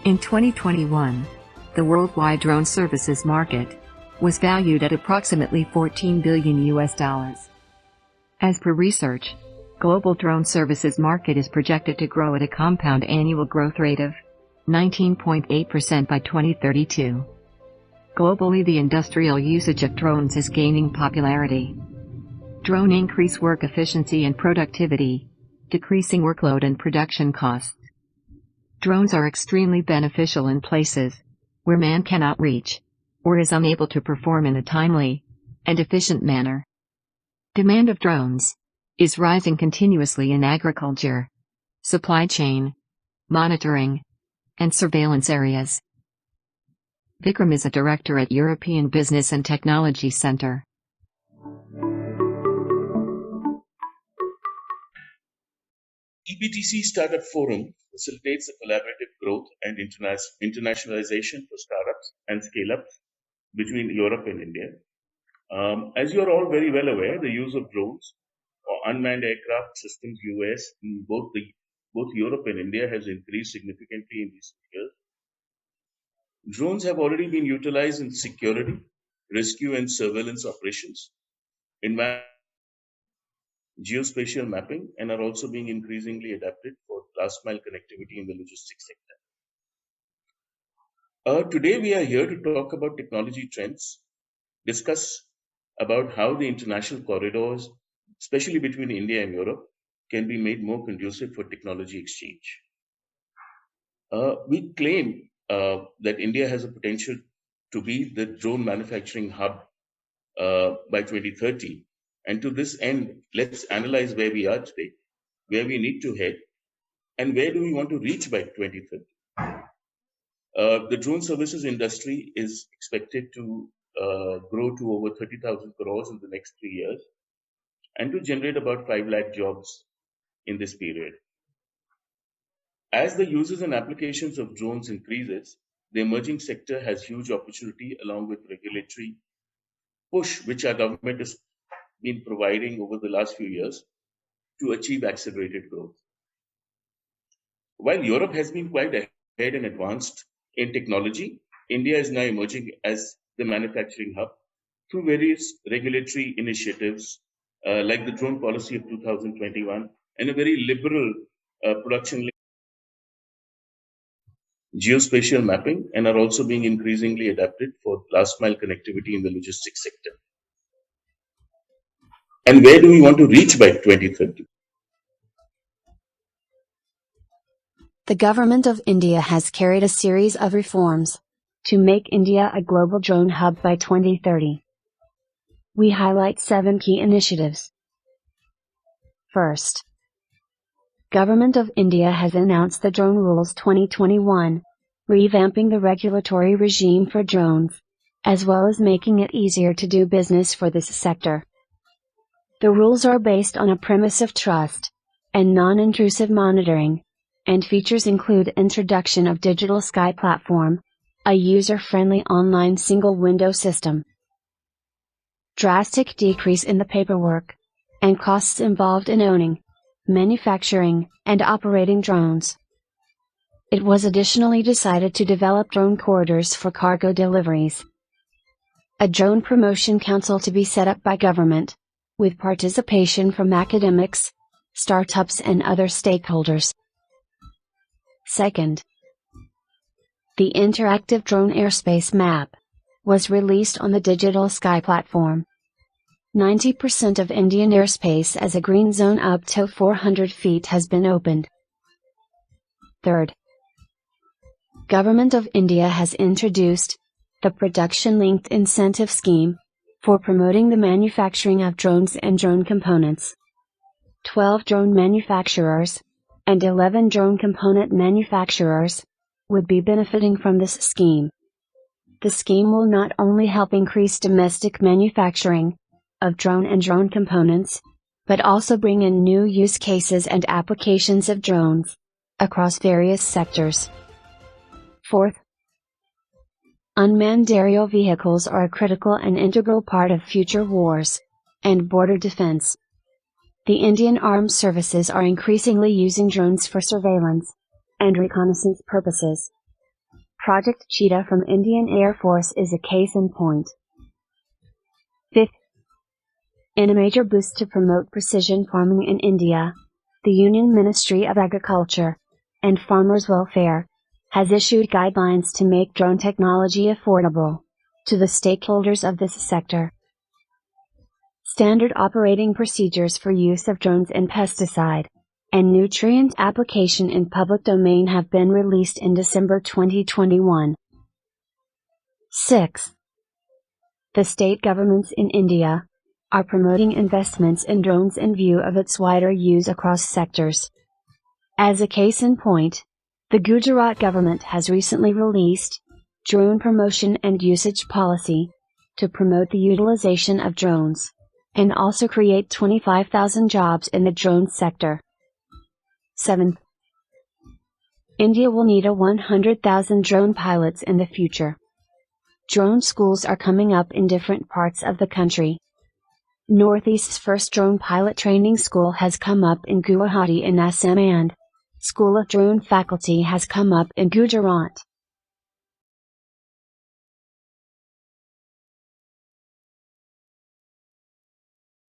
In 2021, the worldwide drone services market was valued at approximately $14 billion. As per research, global drone services market is projected to grow at a compound annual growth rate of 19.8% by 2032. Globally, the industrial usage of drones is gaining popularity. Drone increase work efficiency and productivity, decreasing workload and production costs. Drones are extremely beneficial in places where man cannot reach or is unable to perform in a timely and efficient manner. Demand of drones is rising continuously in agriculture, supply chain, monitoring, and surveillance areas. Vikram is a director at European Business and Technology Center. EBTC Startup Forum facilitates the collaborative growth and internationalization for startups and scale-ups between Europe and India. As you are all very well aware, the use of drones or unmanned aircraft systems (UAS) in both Europe and India has increased significantly in recent years. Drones have already been utilized in security, rescue and surveillance operations, in geospatial mapping, and are also being increasingly adapted for last mile connectivity in the logistics sector. Today we are here to talk about technology trends, discuss about how the international corridors, especially between India and Europe, can be made more conducive for technology exchange. We claim that India has a potential to be the drone manufacturing hub by 2030. And to this end, let's analyze where we are today, where we need to head, and where do we want to reach by 2030. The drone services industry is expected to grow to over 30,000 crores in the next 3 years and to generate about 5 lakh jobs in this period. As the uses and applications of drones increases, the emerging sector has huge opportunity along with regulatory push, which our government has been providing over the last few years to achieve accelerated growth. While Europe has been quite ahead and advanced in technology, India is now emerging as the manufacturing hub through various regulatory initiatives like the drone policy of 2021 and a very liberal production geospatial mapping, and are also being increasingly adapted for last mile connectivity in the logistics sector. And where do we want to reach by 2030? The government of India has carried a series of reforms to make India a global drone hub by 2030. We highlight 7 key initiatives. First, Government of India has announced the Drone Rules 2021, revamping the regulatory regime for drones, as well as making it easier to do business for this sector. The rules are based on a premise of trust and non-intrusive monitoring, and features include introduction of Digital Sky Platform, a user-friendly online single-window system, drastic decrease in the paperwork and costs involved in owning, manufacturing, and operating drones. It was additionally decided to develop drone corridors for cargo deliveries. A drone promotion council to be set up by government, with participation from academics, startups and other stakeholders. Second, the interactive drone airspace map was released on the Digital Sky Platform. 90% of Indian airspace as a green zone up to 400 feet has been opened. Third, Government of India has introduced the Production-Linked Incentive Scheme for promoting the manufacturing of drones and drone components. 12 drone manufacturers and 11 drone component manufacturers would be benefiting from this scheme. The scheme will not only help increase domestic manufacturing of drone and drone components, but also bring in new use cases and applications of drones across various sectors. Fourth, unmanned aerial vehicles are a critical and integral part of future wars and border defense. The Indian armed services are increasingly using drones for surveillance and reconnaissance purposes. Project Cheetah from Indian Air Force is a case in point. 5th, in a major boost to promote precision farming in India, the Union Ministry of Agriculture and Farmers' Welfare has issued guidelines to make drone technology affordable to the stakeholders of this sector. Standard operating procedures for use of drones in pesticide and nutrient application in public domain have been released in December 2021. 6. The state governments in India are promoting investments in drones in view of its wider use across sectors. As a case in point, the Gujarat government has recently released Drone Promotion and Usage Policy to promote the utilization of drones and also create 25,000 jobs in the drone sector. 7th, India will need 100,000 drone pilots in the future. Drone schools are coming up in different parts of the country. Northeast's first drone pilot training school has come up in Guwahati in Assam, and School of Drone Faculty has come up in Gujarat.